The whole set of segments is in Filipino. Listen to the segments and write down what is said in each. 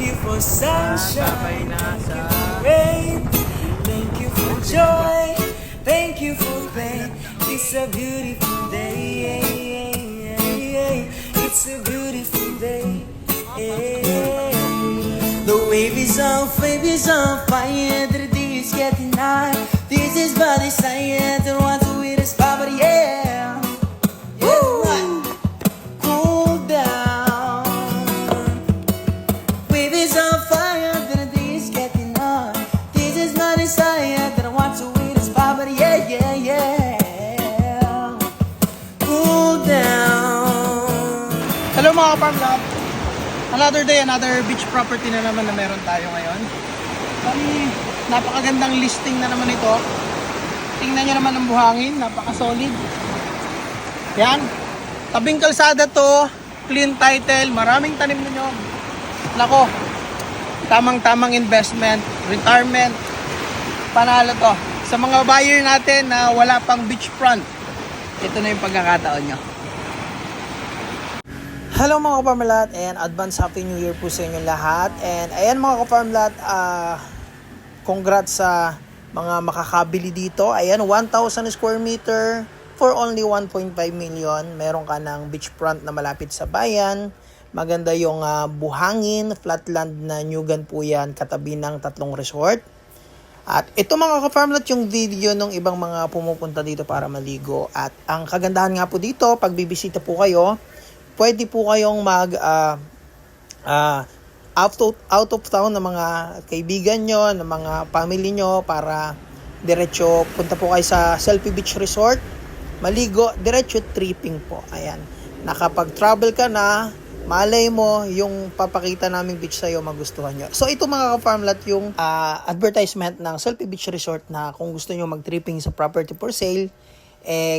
you for sunshine, thank you for rain, thank you for joy, thank you for pain. It's a beautiful day, it's a beautiful day. The wave is on fire, the day is getting high. This is my desire, the one to it is power, yeah. Woo! Cool down. Wave is on fire, the day is getting high. This is my desire, the one to it is power, yeah, yeah, yeah. Cool down. Hello mga kaparmlab. Another day, another beach property na naman na meron tayo ngayon. Bali, napakagandang listing na naman ito. Tingnan nyo naman ang buhangin, napaka-solid. Yan. Tabing kalsada to, clean title, maraming tanim na nyog. Nako, tamang-tamang investment, retirement, panalo to. Sa mga buyer natin na wala pang beachfront, ito na yung pagkakataon nyo. Hello mga kaparmlat, and advance happy new year po sa inyo lahat. And ayan mga kaparmlat, congrats sa mga makakabili dito. Ayan, 1,000 square meter for only 1.5 million. Meron ka ng beachfront na malapit sa bayan. Maganda yung buhangin, flatland na nyugan po yan, katabi ng 3 resort. At ito mga kaparmlat yung video ng ibang mga pumupunta dito para maligo. At ang kagandahan nga po dito, pag bibisita po kayo, pwede po kayong mag out of town ng mga kaibigan nyo, ng mga family nyo para diretso punta po kayo sa Selfie Beach Resort, maligo, diretso tripping po. Ayan. Nakapag-travel ka na, malay mo yung papakita naming beach sa'yo, magustuhan nyo. So ito mga ka-farmlat yung advertisement ng Selfie Beach Resort na kung gusto nyo mag-tripping sa property for sale,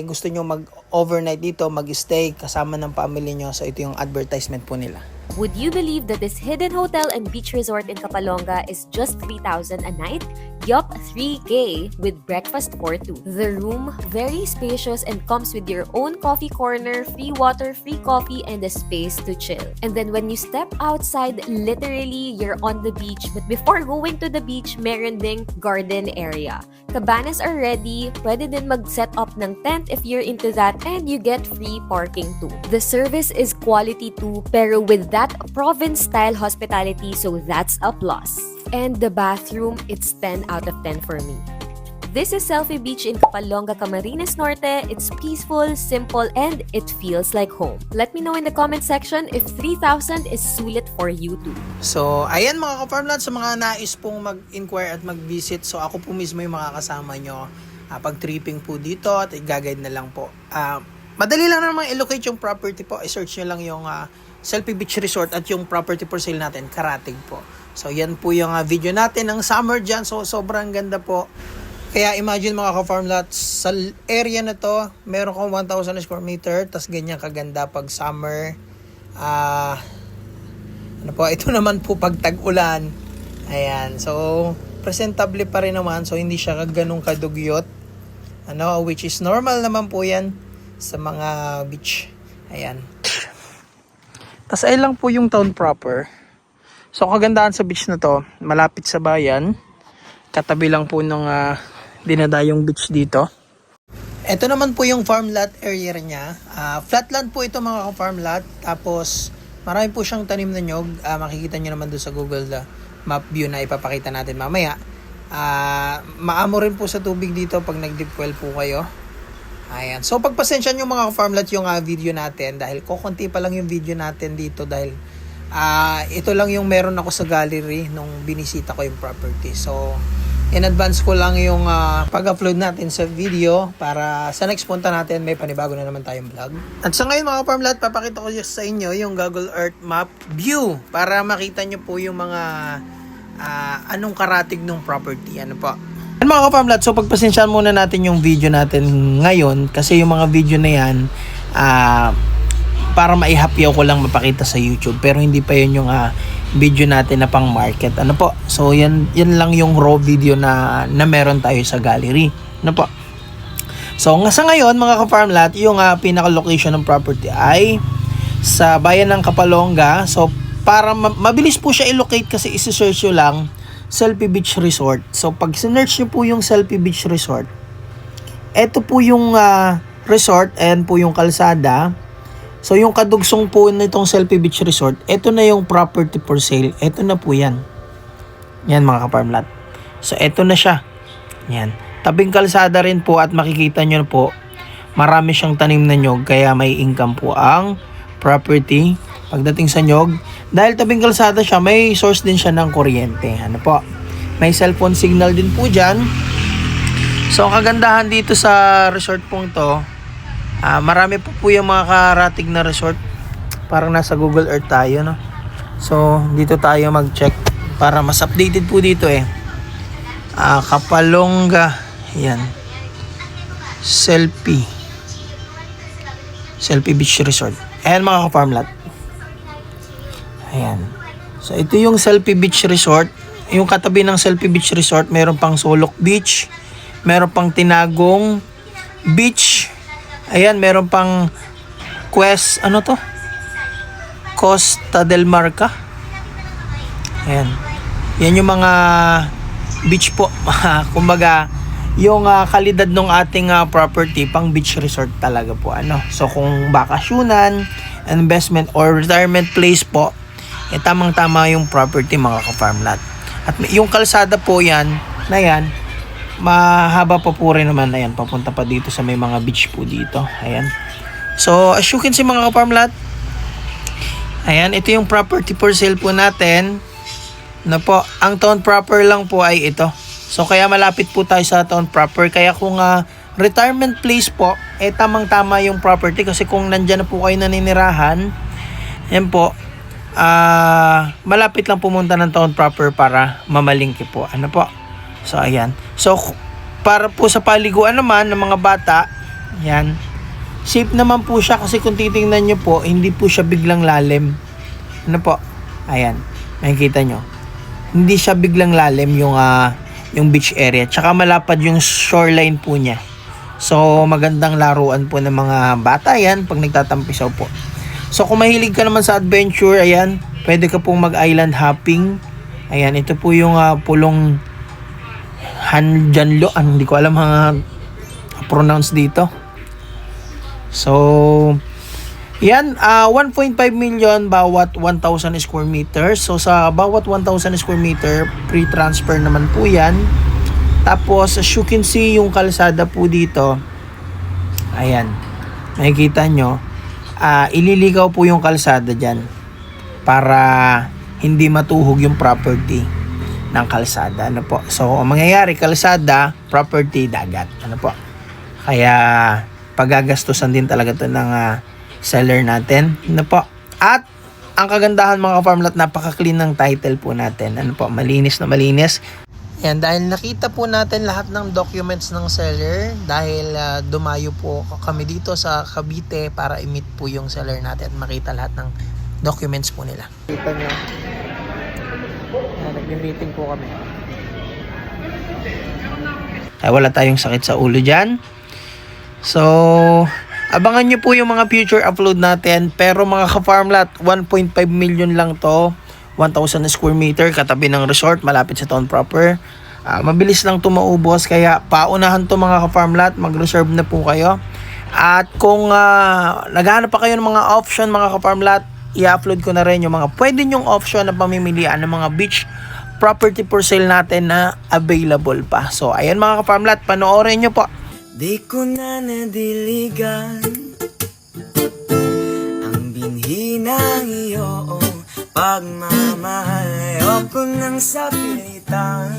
gusto nyo mag-overnight dito, mag-stay kasama ng family nyo. So ito yung advertisement po nila. Would you believe that this hidden hotel and beach resort in Kapalonga is just 3,000 a night? Yup, 3K with breakfast for 2. The room, very spacious and comes with your own coffee corner, free water, free coffee, and a space to chill. And then when you step outside, literally, you're on the beach. But before going to the beach, meron ding garden area. Cabanas are ready. Pwede din mag-set up ng tent if you're into that. And you get free parking too. The service is quality too, pero with that province-style hospitality, so that's a plus. And the bathroom, it's 10 out of 10 for me. This is Selfie Beach in Kapalonga, Camarines Norte. It's peaceful, simple, and it feels like home. Let me know in the comment section if 3,000 is sulit for you too. So, ayan mga ka-farmland, sa mga nais pong mag-inquire at mag-visit, so ako po mismo yung makakasama nyo pag-tripping po dito at i-guide na lang po. Madali lang naman i-locate yung property po. I-search nyo lang yung Selfie Beach Resort at yung property for sale natin, Karatig po. So, yan po yung video natin ng summer dyan. So, sobrang ganda po. Kaya imagine mga ka-farmlat, sa area na to, meron kang 1,000 square meter, tas ganyan kaganda pag summer. Ito naman po pag tag-ulan. Ayan. So, presentable pa rin naman. So, hindi siya ganun kadugyot. Which is normal naman po yan sa mga beach. Ayan. Tas ay lang po yung town proper. So kagandahan sa beach na to, malapit sa bayan. Katabi lang po ng dinadayong beach dito. Ito naman po yung farmland area niya. Flatland po ito mga ka-farmland. Tapos marami po siyang tanim na nyog. Makikita nyo naman doon sa Google Map view na ipapakita natin mamaya. Maamo rin po sa tubig dito pag nag-deep well po kayo. Ayan. So pagpasensya nyo mga ka-farmland yung video natin dahil kukunti pa lang yung video natin dito dahil ito lang yung meron ako sa gallery nung binisita ko yung property. So in advance ko lang yung pag-upload natin sa video para sa next punta natin may panibago na naman tayong vlog. At sa ngayon mga ka-farmland, papakita ko sa inyo yung Google Earth Map view para makita nyo po yung mga anong karatig ng property. Ano po? Mga ka-farmland, so pagpasensyahan muna natin yung video natin ngayon kasi yung mga video na yan para maihapyaw ko lang mapakita sa YouTube pero hindi pa yun yung video natin na pang market. Ano po? So yan lang yung raw video na meron tayo sa gallery. Ano po? So sa ngayon mga ka-farmland, yung pinaka location ng property ay sa bayan ng Kapalonga. So para mabilis po siya i-locate kasi isi-search nyo lang Selfie Beach Resort. So pag sinearch nyo po yung Selfie Beach Resort, eto po yung resort and po yung kalsada. So yung kadugsong po nitong Selfie Beach Resort, eto na yung property for sale. Eto na po yan. Yan mga ka-farmlat. So eto na siya. Yan. Tabing kalsada rin po at makikita nyo po, marami siyang tanim na nyog kaya may income po ang property. Pagdating sa nyog, dahil tabing kalsada siya, may source din siya ng kuryente. Ano po? May cellphone signal din po dyan. So, ang kagandahan dito sa resort pong to, marami po yung mga karating na resort. Parang nasa Google Earth tayo, no? So, dito tayo mag-check para mas updated po dito eh. Kapalonga. Yan. Selfie Beach Resort. Ayan mga ka-farmlat. Ayan. So, ito yung Selfie Beach Resort. Yung katabi ng Selfie Beach Resort, meron pang Solok Beach. Meron pang Tinagong Beach. Ayan, meron pang Costa del Mar ka. Ayan. Yan yung mga beach po. Kumbaga, yung kalidad ng ating property, pang beach resort talaga po. So, kung bakasyunan, investment, or retirement place po, tamang-tama yung property mga ka-farmlat. At yung kalsada po yan, mahaba pa po rin naman na yan, papunta pa dito sa may mga beach po dito. Ayan. So, as you can see mga ka-farmlat, ayan, ito yung property for sale po natin. Po, ang town proper lang po ay ito. So, kaya malapit po tayo sa town proper. Kaya kung retirement place po, tamang-tama yung property. Kasi kung nandyan na po kayo naninirahan, yan po, malapit lang pumunta ng town proper para mamalingki po. So, ayan. So, para po sa paliguan naman ng mga bata, yan, safe naman po siya kasi kung titingnan nyo po, hindi po siya biglang lalim. Ayan, makikita nyo. Hindi siya biglang lalim yung beach area. Tsaka malapad yung shoreline po niya. So, magandang laruan po ng mga bata yan pag nagtatampisaw po. So, kung mahilig ka naman sa adventure, ayan, pwede ka pong mag-island hopping. Ayan, ito po yung pulong Hanjanlo. Hindi ko alam mga pronounce dito. So, yan, 1.5 million bawat 1,000 square meter. So, sa bawat 1,000 square meter, free transfer naman po yan. Tapos, as you can see, yung kalsada po dito, ayan, makikita nyo, ililigaw po yung kalsada dyan para hindi matuhog yung property ng kalsada. So, ang mangyayari, kalsada, property, dagat. Kaya, paggagastusan din talaga to ng seller natin. At, ang kagandahan mga ka-farmlat, napaka-clean ng title po natin. Malinis na malinis. Yan, dahil nakita po natin lahat ng documents ng seller, dahil dumayo po kami dito sa Cavite para i-meet po yung seller natin at makita lahat ng documents po nila. Kita nyo, nag-meeting po kami. Ay, wala tayong sakit sa ulo dyan. So, abangan nyo po yung mga future upload natin. Pero mga ka-farmlat, 1.5 million lang to. 1,000 square meter, katabi ng resort, malapit sa town proper. Mabilis lang to maubos, kaya paunahan to mga ka-farmlat, mag-reserve na po kayo. At kung naghahanap pa kayo ng mga option mga ka-farmlat, i-upload ko na rin yung mga pwede nyong option na pamimilian ng mga beach property for sale natin na available pa. So, ayan mga ka-farmlat, panoorin nyo po. Di ko na nadiligan ang binhi ng iyong pagmamahal. Ayoko nang sapilitan,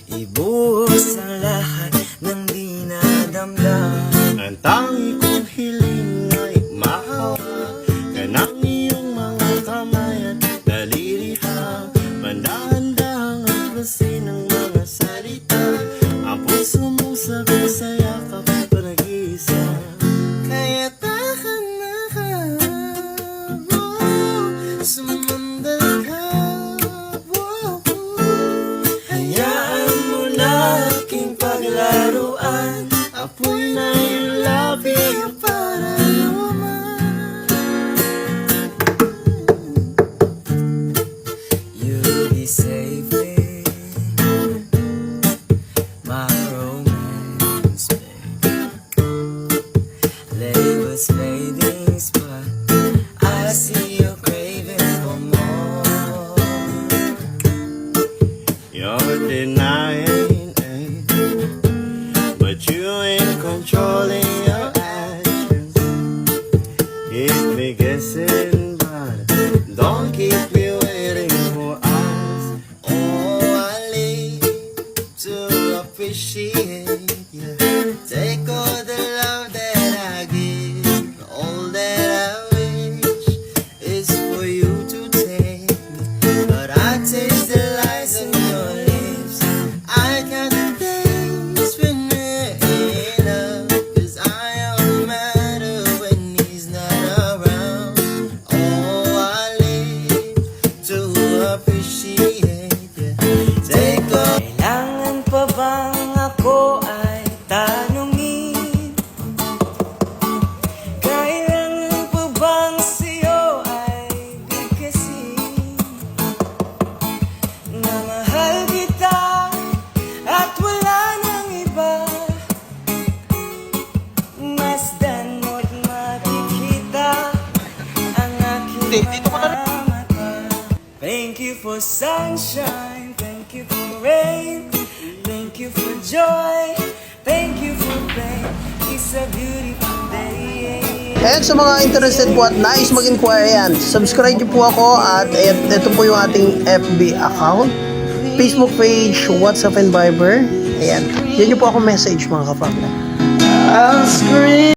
ibuhos ang lahat ng dinadamdam. Ang tangi kong hiling ay mahawak ka ng iyong mga kamay at dalirihang mandahang-dahang aklasin ng mga salita. Ang puso mong sabi sa yakap pa nag-iisa. Kaya tahan na ka mo, sumandal ka, wow. Thank you for sunshine, thank you for rain, thank you for joy, thank you for pain. It's a beautiful day. Ayan, sa mga interested po at nais mag-inquire yan, subscribe niyo po ako at ito po yung ating FB account, Facebook page, WhatsApp and Viber. Ayan, yan niyo po ako message mga kapamilya. I'll scream.